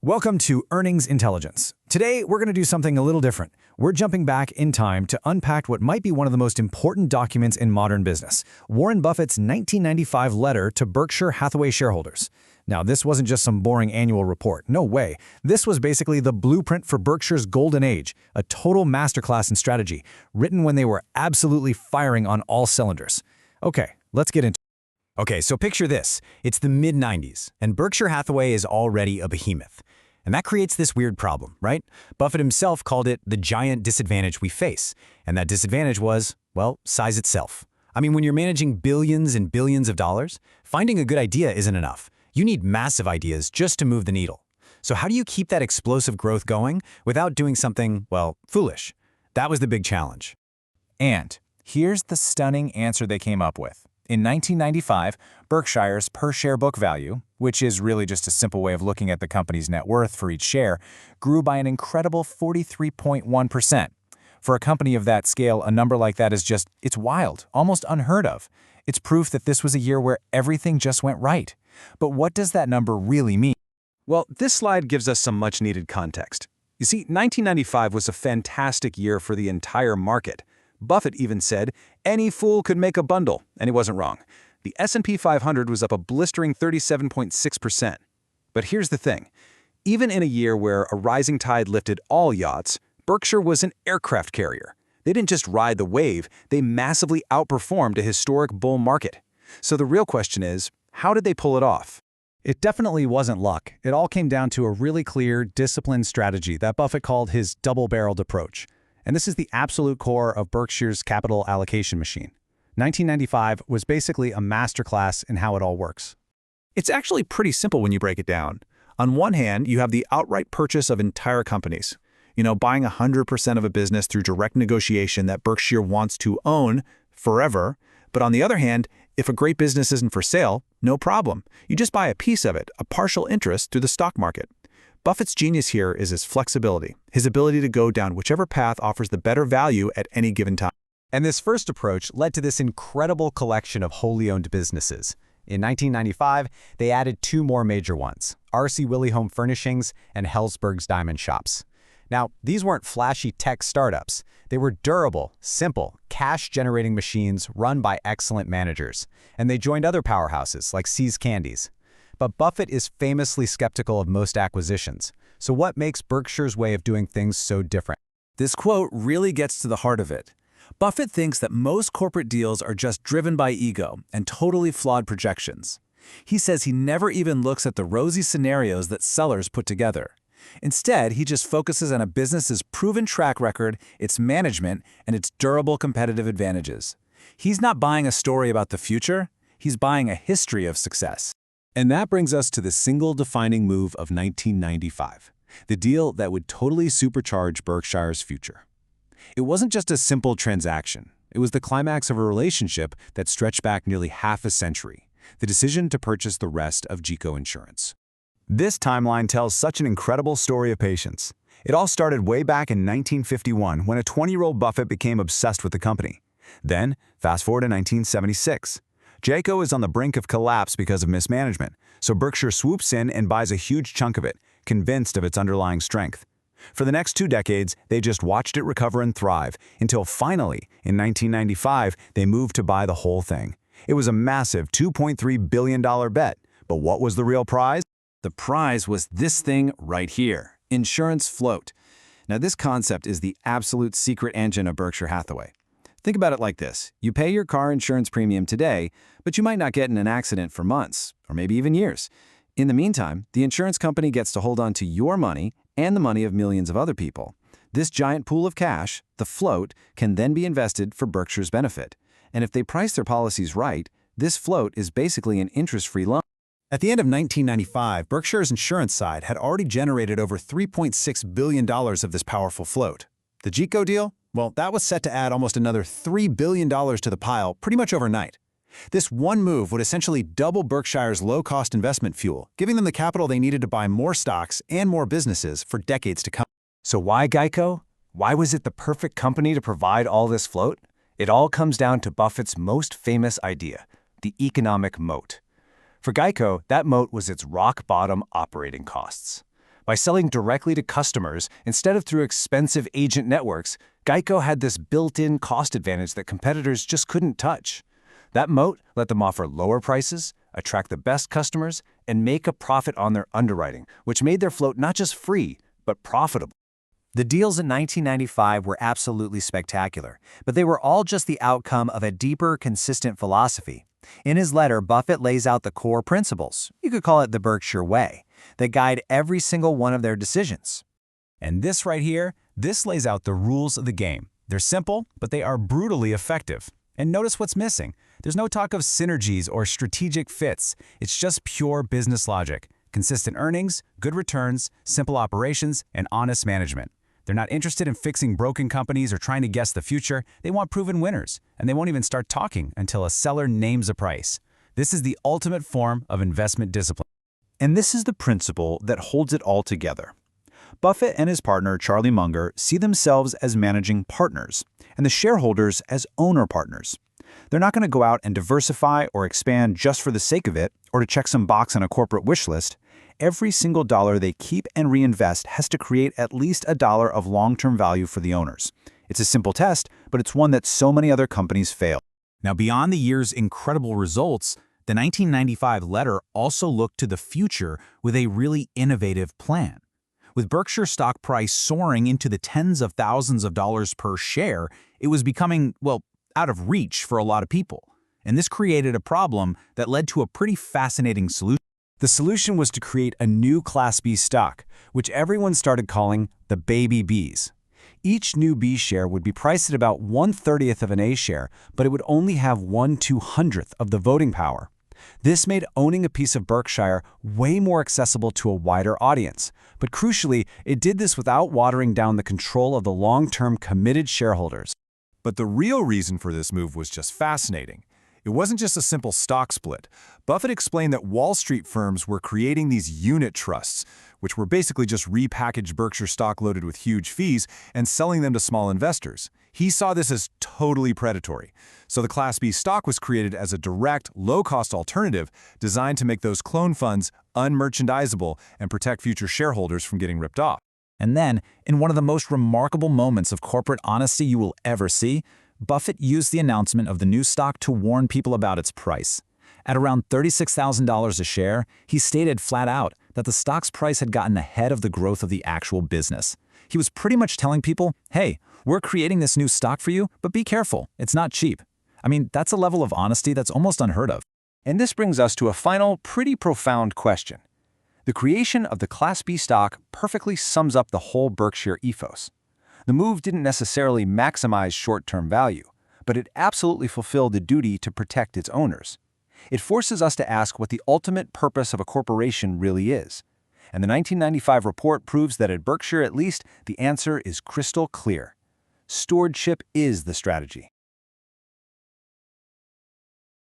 Welcome to Earnings Intelligence. Today, we're going to do something a little different. We're jumping back in time to unpack what might be one of the most important documents in modern business, Warren Buffett's 1995 letter to Berkshire Hathaway shareholders. Now, this wasn't just some boring annual report. No way. This was basically the blueprint for Berkshire's golden age, a total masterclass in strategy, written when they were absolutely firing on all cylinders. Okay, let's get into it. Okay, so picture this. It's the mid-90s, and Berkshire Hathaway is already a behemoth. And that creates this weird problem, right? Buffett himself called it the giant disadvantage we face. And that disadvantage was, well, size itself. I mean, when you're managing billions and billions of dollars, finding a good idea isn't enough. You need massive ideas just to move the needle. So how do you keep that explosive growth going without doing something, well, foolish? That was the big challenge. And here's the stunning answer they came up with. In 1995, Berkshire's per-share book value, which is really just a simple way of looking at the company's net worth for each share, grew by an incredible 43.1%. For a company of that scale, a number like that is it's wild, almost unheard of. It's proof that this was a year where everything just went right. But what does that number really mean? Well, this slide gives us some much-needed context. You see, 1995 was a fantastic year for the entire market. Buffett even said, any fool could make a bundle, and he wasn't wrong. The S&P 500 was up a blistering 37.6%. But here's the thing. Even in a year where a rising tide lifted all yachts, Berkshire was an aircraft carrier. They didn't just ride the wave, they massively outperformed a historic bull market. So the real question is, how did they pull it off? It definitely wasn't luck. It all came down to a really clear, disciplined strategy that Buffett called his double-barreled approach. And this is the absolute core of Berkshire's capital allocation machine. 1995 was basically a masterclass in how it all works. It's actually pretty simple when you break it down. On one hand, you have the outright purchase of entire companies. Buying 100% of a business through direct negotiation that Berkshire wants to own forever. But on the other hand, if a great business isn't for sale, no problem. You just buy a piece of it, a partial interest through the stock market. Buffett's genius here is his flexibility, his ability to go down whichever path offers the better value at any given time. And this first approach led to this incredible collection of wholly owned businesses. In 1995, they added two more major ones, R.C. Willey Home Furnishings and Helzberg's Diamond Shops. Now, these weren't flashy tech startups. They were durable, simple, cash-generating machines run by excellent managers. And they joined other powerhouses like See's Candies. But Buffett is famously skeptical of most acquisitions. So what makes Berkshire's way of doing things so different? This quote really gets to the heart of it. Buffett thinks that most corporate deals are just driven by ego and totally flawed projections. He says he never even looks at the rosy scenarios that sellers put together. Instead, he just focuses on a business's proven track record, its management, and its durable competitive advantages. He's not buying a story about the future, he's buying a history of success. And that brings us to the single defining move of 1995, the deal that would totally supercharge Berkshire's future. It wasn't just a simple transaction. It was the climax of a relationship that stretched back nearly half a century, the decision to purchase the rest of GEICO Insurance. This timeline tells such an incredible story of patience. It all started way back in 1951 when a 20-year-old Buffett became obsessed with the company. Then, fast forward to 1976. GEICO is on the brink of collapse because of mismanagement, so Berkshire swoops in and buys a huge chunk of it, convinced of its underlying strength. For the next 2 decades, they just watched it recover and thrive, until finally, in 1995, they moved to buy the whole thing. It was a massive $2.3 billion bet, but what was the real prize? The prize was this thing right here, insurance float. Now, this concept is the absolute secret engine of Berkshire Hathaway. Think about it like this. You pay your car insurance premium today, but you might not get in an accident for months, or maybe even years. In the meantime, the insurance company gets to hold on to your money and the money of millions of other people. This giant pool of cash, the float, can then be invested for Berkshire's benefit. And if they price their policies right, this float is basically an interest-free loan. At the end of 1995, Berkshire's insurance side had already generated over $3.6 billion of this powerful float. The GEICO deal? Well, that was set to add almost another $3 billion to the pile pretty much overnight. This one move would essentially double Berkshire's low-cost investment fuel, giving them the capital they needed to buy more stocks and more businesses for decades to come. So why GEICO? Why was it the perfect company to provide all this float? It all comes down to Buffett's most famous idea, the economic moat. For GEICO, that moat was its rock-bottom operating costs. By selling directly to customers instead of through expensive agent networks, GEICO had this built-in cost advantage that competitors just couldn't touch. That moat let them offer lower prices, attract the best customers, and make a profit on their underwriting, which made their float not just free, but profitable. The deals in 1995 were absolutely spectacular, but they were all just the outcome of a deeper, consistent philosophy. In his letter, Buffett lays out the core principles, you could call it the Berkshire Way, that guide every single one of their decisions. And this right here, this lays out the rules of the game. They're simple, but they are brutally effective. And notice what's missing. There's no talk of synergies or strategic fits. It's just pure business logic. Consistent earnings, good returns, simple operations, and honest management. They're not interested in fixing broken companies or trying to guess the future. They want proven winners, and they won't even start talking until a seller names a price. This is the ultimate form of investment discipline. And this is the principle that holds it all together. Buffett and his partner, Charlie Munger, see themselves as managing partners, and the shareholders as owner partners. They're not going to go out and diversify or expand just for the sake of it or to check some box on a corporate wish list. Every single dollar they keep and reinvest has to create at least $1 of long-term value for the owners. It's a simple test, but it's one that so many other companies fail. Now, beyond the year's incredible results, the 1995 letter also looked to the future with a really innovative plan. With Berkshire stock price soaring into the tens of thousands of dollars per share, it was becoming, well, out of reach for a lot of people. And this created a problem that led to a pretty fascinating solution. The solution was to create a new Class B stock, which everyone started calling the Baby Bs. Each new B share would be priced at about 1/30th of an A share, but it would only have 1/200th of the voting power. This made owning a piece of Berkshire way more accessible to a wider audience. But crucially, it did this without watering down the control of the long-term committed shareholders. But the real reason for this move was just fascinating. It wasn't just a simple stock split. Buffett explained that Wall Street firms were creating these unit trusts, which were basically just repackaged Berkshire stock loaded with huge fees and selling them to small investors. He saw this as totally predatory. So the Class B stock was created as a direct, low-cost alternative designed to make those clone funds unmerchandisable and protect future shareholders from getting ripped off. And then, in one of the most remarkable moments of corporate honesty you will ever see, Buffett used the announcement of the new stock to warn people about its price. At around $36,000 a share, he stated flat out that the stock's price had gotten ahead of the growth of the actual business. He was pretty much telling people, hey, we're creating this new stock for you, but be careful, it's not cheap. I mean, that's a level of honesty that's almost unheard of. And this brings us to a final, pretty profound question. The creation of the Class B stock perfectly sums up the whole Berkshire ethos. The move didn't necessarily maximize short-term value, but it absolutely fulfilled the duty to protect its owners. It forces us to ask what the ultimate purpose of a corporation really is. And the 1995 report proves that at Berkshire, at least, the answer is crystal clear. Stewardship is the strategy.